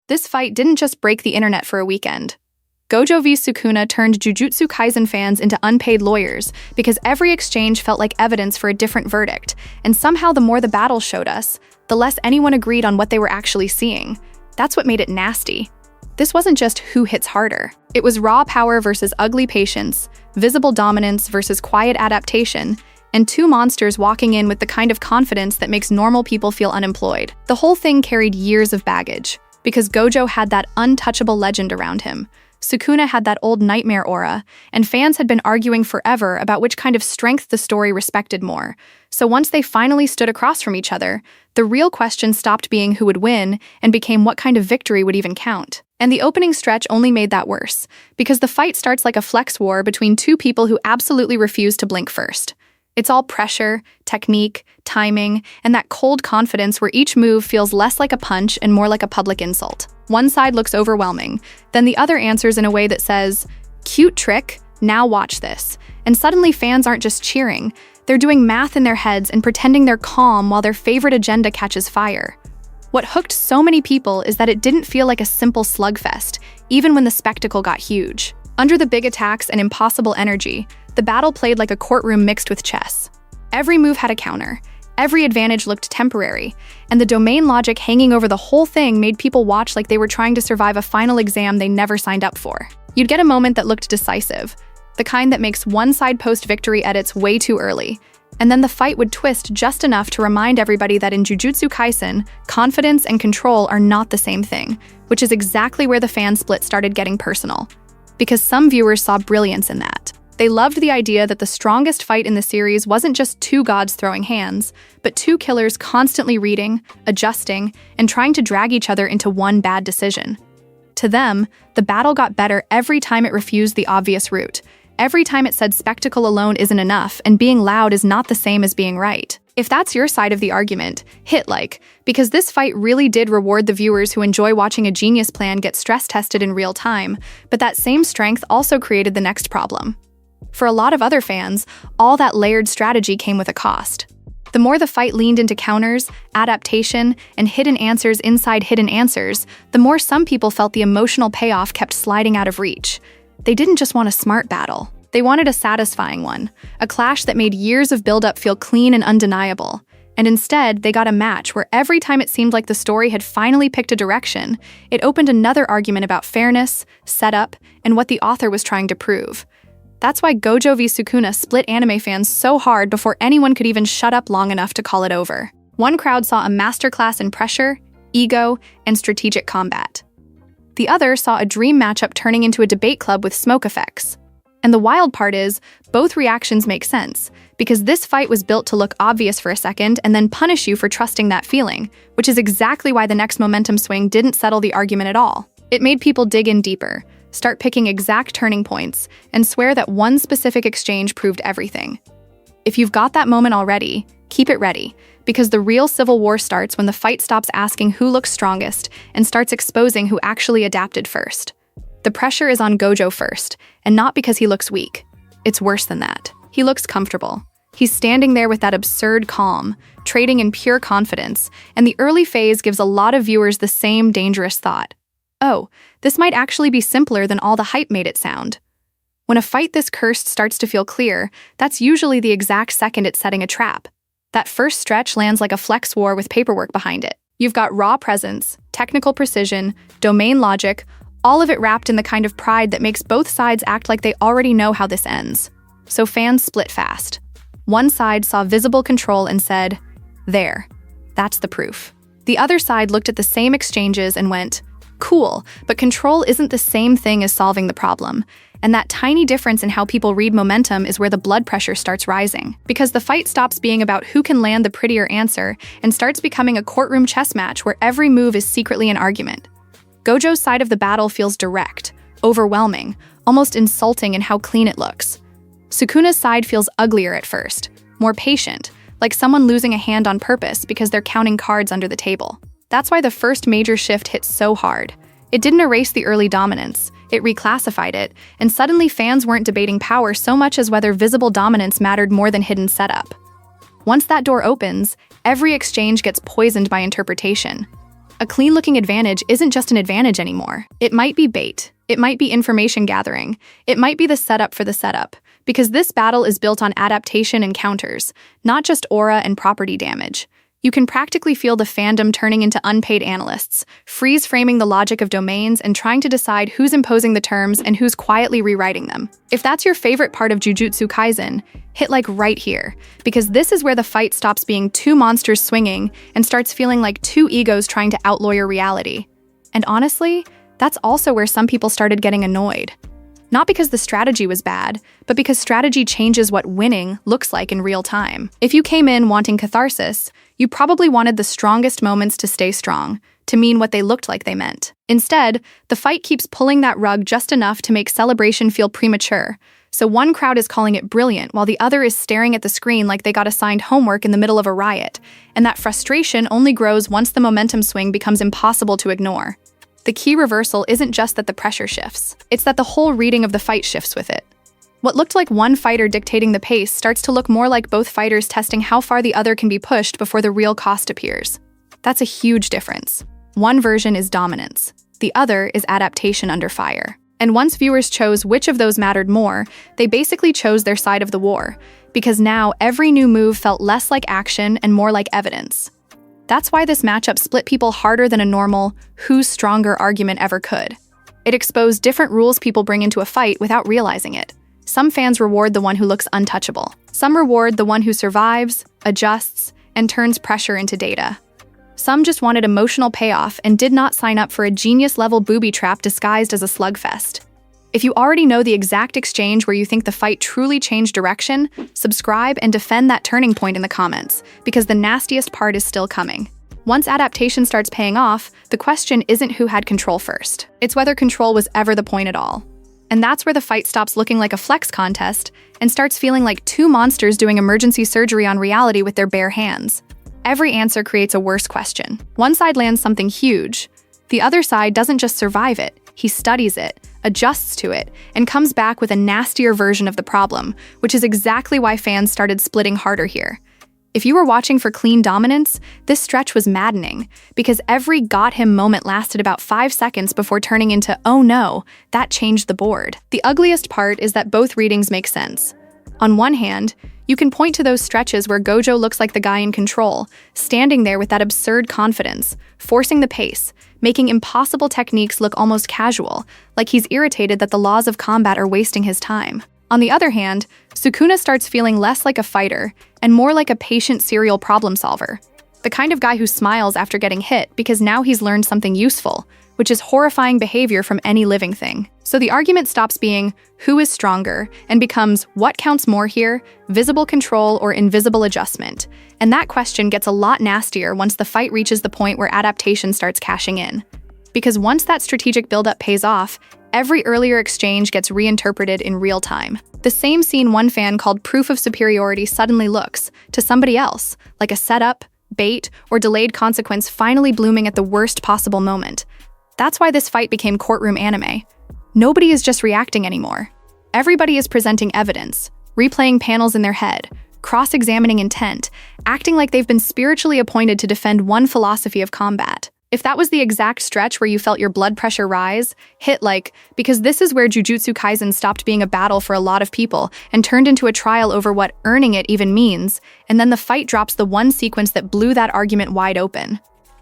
This fight didn't just break the internet for a weekend. Gojo v Sukuna turned Jujutsu Kaisen fans into unpaid lawyers because every exchange felt like evidence for a different verdict, and somehow the more the battles showed us, the less anyone agreed on what they were actually seeing. That's what made it nasty. This wasn't just who hits harder. It was raw power versus ugly patience, visible dominance versus quiet adaptation, and two monsters walking in with the kind of confidence that makes normal people feel unemployed. The whole thing carried years of baggage, because Gojo had that untouchable legend around him. Sukuna had that old nightmare aura, and fans had been arguing forever about which kind of strength the story respected more. So once they finally stood across from each other, the real question stopped being who would win and became what kind of victory would even count. And the opening stretch only made that worse, because the fight starts like a flex war between two people who absolutely refuse to blink first. It's all pressure, technique, timing, and that cold confidence where each move feels less like a punch and more like a public insult. One side looks overwhelming, then the other answers in a way that says, "Cute trick, now watch this." And suddenly fans aren't just cheering, they're doing math in their heads and pretending they're calm while their favorite agenda catches fire. What hooked so many people is that it didn't feel like a simple slugfest, even when the spectacle got huge. Under the big attacks and impossible energy, the battle played like a courtroom mixed with chess. Every move had a counter, every advantage looked temporary, and the domain logic hanging over the whole thing made people watch like they were trying to survive a final exam they never signed up for. You'd get a moment that looked decisive, the kind that makes one side post victory edits way too early, and then the fight would twist just enough to remind everybody that in Jujutsu Kaisen, confidence and control are not the same thing, which is exactly where the fan split started getting personal. Because some viewers saw brilliance in that. They loved the idea that the strongest fight in the series wasn't just two gods throwing hands, but two killers constantly reading, adjusting, and trying to drag each other into one bad decision. To them, the battle got better every time it refused the obvious route, every time it said spectacle alone isn't enough and being loud is not the same as being right. If that's your side of the argument, hit like, because this fight really did reward the viewers who enjoy watching a genius plan get stress-tested in real time, but that same strength also created the next problem. For a lot of other fans, all that layered strategy came with a cost. The more the fight leaned into counters, adaptation, and hidden answers inside hidden answers, the more some people felt the emotional payoff kept sliding out of reach. They didn't just want a smart battle. They wanted a satisfying one, a clash that made years of build-up feel clean and undeniable. And instead, they got a match where every time it seemed like the story had finally picked a direction, it opened another argument about fairness, setup, and what the author was trying to prove. That's why Gojo v Sukuna split anime fans so hard before anyone could even shut up long enough to call it over. One crowd saw a masterclass in pressure, ego, and strategic combat. The other saw a dream matchup turning into a debate club with smoke effects. And the wild part is, both reactions make sense, because this fight was built to look obvious for a second and then punish you for trusting that feeling, which is exactly why the next momentum swing didn't settle the argument at all. It made people dig in deeper, start picking exact turning points, and swear that one specific exchange proved everything. If you've got that moment already, keep it ready, because the real civil war starts when the fight stops asking who looks strongest and starts exposing who actually adapted first. The pressure is on Gojo first, and not because he looks weak. It's worse than that. He looks comfortable. He's standing there with that absurd calm, trading in pure confidence, and the early phase gives a lot of viewers the same dangerous thought. Oh, this might actually be simpler than all the hype made it sound. When a fight this cursed starts to feel clear, that's usually the exact second it's setting a trap. That first stretch lands like a flex war with paperwork behind it. You've got raw presence, technical precision, domain logic, all of it wrapped in the kind of pride that makes both sides act like they already know how this ends. So fans split fast. One side saw visible control and said, "There, that's the proof." The other side looked at the same exchanges and went, "Cool, but control isn't the same thing as solving the problem." And that tiny difference in how people read momentum is where the blood pressure starts rising. Because the fight stops being about who can land the prettier answer and starts becoming a courtroom chess match where every move is secretly an argument. Gojo's side of the battle feels direct, overwhelming, almost insulting in how clean it looks. Sukuna's side feels uglier at first, more patient, like someone losing a hand on purpose because they're counting cards under the table. That's why the first major shift hit so hard. It didn't erase the early dominance, it reclassified it, and suddenly fans weren't debating power so much as whether visible dominance mattered more than hidden setup. Once that door opens, every exchange gets poisoned by interpretation. a clean-looking advantage isn't just an advantage anymore. It might be bait. It might be information gathering. It might be the setup for the setup. Because this battle is built on adaptation and counters, not just aura and property damage. You can practically feel the fandom turning into unpaid analysts, freeze-framing the logic of domains and trying to decide who's imposing the terms and who's quietly rewriting them. If that's your favorite part of Jujutsu Kaisen, hit like right here, because this is where the fight stops being two monsters swinging and starts feeling like two egos trying to outlawyer reality. And honestly, that's also where some people started getting annoyed. Not because the strategy was bad, but because strategy changes what winning looks like in real time. If you came in wanting catharsis, you probably wanted the strongest moments to stay strong, to mean what they looked like they meant. Instead, the fight keeps pulling that rug just enough to make celebration feel premature. So one crowd is calling it brilliant while the other is staring at the screen like they got assigned homework in the middle of a riot. And that frustration only grows once the momentum swing becomes impossible to ignore. The key reversal isn't just that the pressure shifts, it's that the whole reading of the fight shifts with it. What looked like one fighter dictating the pace starts to look more like both fighters testing how far the other can be pushed before the real cost appears. That's a huge difference. One version is dominance, the other is adaptation under fire. And once viewers chose which of those mattered more, they basically chose their side of the war, because now every new move felt less like action and more like evidence. That's why this matchup split people harder than a normal who's stronger argument ever could. It exposed different rules people bring into a fight without realizing it. Some fans reward the one who looks untouchable. Some reward the one who survives, adjusts, and turns pressure into data. Some just wanted emotional payoff and did not sign up for a genius-level booby trap disguised as a slugfest. If you already know the exact exchange where you think the fight truly changed direction, subscribe and defend that turning point in the comments, because the nastiest part is still coming. Once adaptation starts paying off, the question isn't who had control first. It's whether control was ever the point at all. And that's where the fight stops looking like a flex contest and starts feeling like two monsters doing emergency surgery on reality with their bare hands. Every answer creates a worse question. One side lands something huge. The other side doesn't just survive it, he studies it, adjusts to it, and comes back with a nastier version of the problem, which is exactly why fans started splitting harder here. If you were watching for clean dominance, this stretch was maddening, because every got him moment lasted about 5 seconds before turning into, oh no, that changed the board. The ugliest part is that both readings make sense. On one hand, you can point to those stretches where Gojo looks like the guy in control, standing there with that absurd confidence, forcing the pace, making impossible techniques look almost casual, like he's irritated that the laws of combat are wasting his time. On the other hand, Sukuna starts feeling less like a fighter and more like a patient serial problem solver. The kind of guy who smiles after getting hit because now he's learned something useful, which is horrifying behavior from any living thing. So the argument stops being who is stronger and becomes what counts more here, visible control or invisible adjustment. And that question gets a lot nastier once the fight reaches the point where adaptation starts cashing in. Because once that strategic buildup pays off, every earlier exchange gets reinterpreted in real time. The same scene one fan called proof of superiority suddenly looks, to somebody else, like a setup, bait, or delayed consequence finally blooming at the worst possible moment. That's why this fight became courtroom anime. Nobody is just reacting anymore. Everybody is presenting evidence, replaying panels in their head, cross-examining intent, acting like they've been spiritually appointed to defend one philosophy of combat. If that was the exact stretch where you felt your blood pressure rise, hit like, because this is where Jujutsu Kaisen stopped being a battle for a lot of people and turned into a trial over what earning it even means, and then the fight drops the one sequence that blew that argument wide open.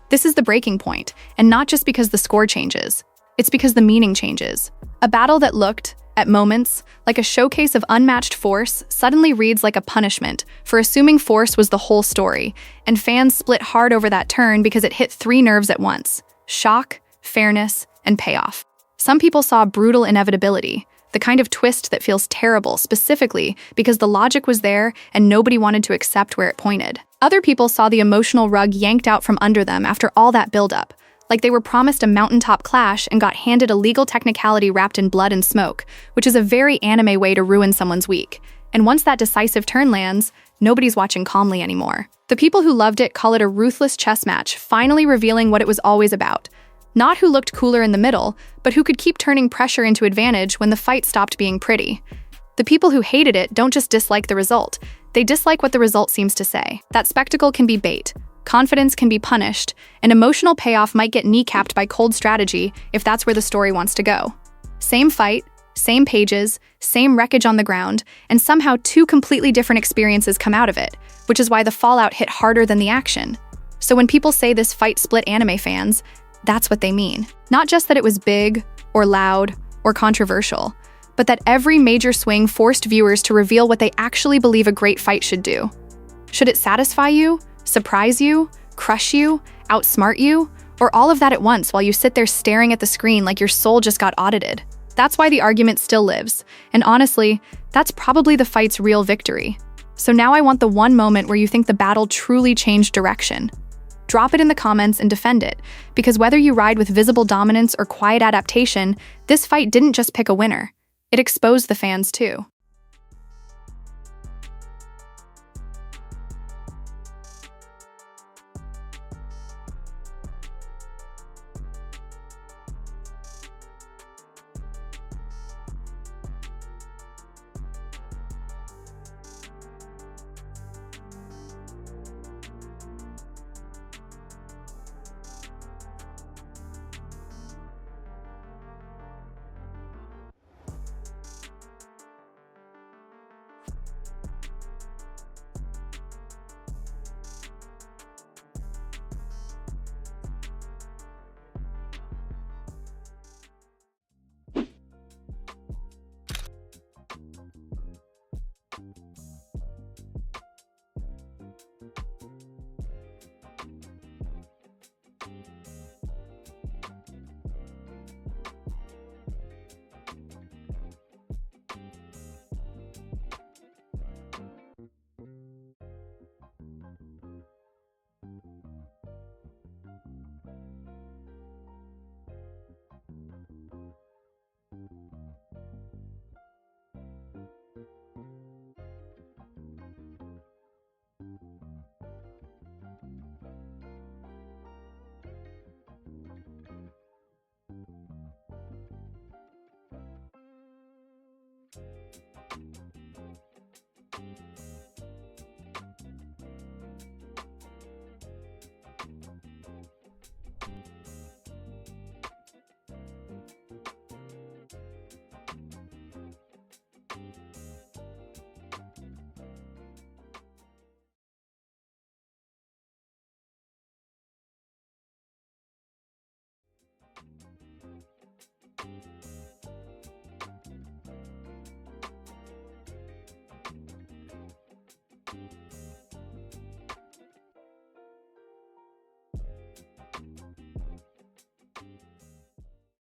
This is the breaking point, and not just because the score changes. It's because the meaning changes. A battle that looked, at moments, like a showcase of unmatched force suddenly reads like a punishment for assuming force was the whole story, and fans split hard over that turn because it hit 3 nerves at once: shock, fairness, and payoff. Some people saw brutal inevitability, the kind of twist that feels terrible specifically because the logic was there and nobody wanted to accept where it pointed. Other people saw the emotional rug yanked out from under them after all that buildup, like they were promised a mountaintop clash and got handed a legal technicality wrapped in blood and smoke, which is a very anime way to ruin someone's week. And once that decisive turn lands, nobody's watching calmly anymore. The people who loved it call it a ruthless chess match, finally revealing what it was always about. Not who looked cooler in the middle, but who could keep turning pressure into advantage when the fight stopped being pretty. The people who hated it don't just dislike the result, they dislike what the result seems to say. That spectacle can be bait. confidence can be punished, and emotional payoff might get kneecapped by cold strategy if that's where the story wants to go. Same fight, same pages, same wreckage on the ground, and somehow two completely different experiences come out of it, which is why the fallout hit harder than the action. So when people say this fight split anime fans, that's what they mean. Not just that it was big, or loud, or controversial, but that every major swing forced viewers to reveal what they actually believe a great fight should do. Should it satisfy you, surprise you, crush you, outsmart you, or all of that at once while you sit there staring at the screen like your soul just got audited? That's why the argument still lives, and honestly, that's probably the fight's real victory. So now I want the one moment where you think the battle truly changed direction. Drop it in the comments and defend it, because whether you ride with visible dominance or quiet adaptation, this fight didn't just pick a winner. It exposed the fans too.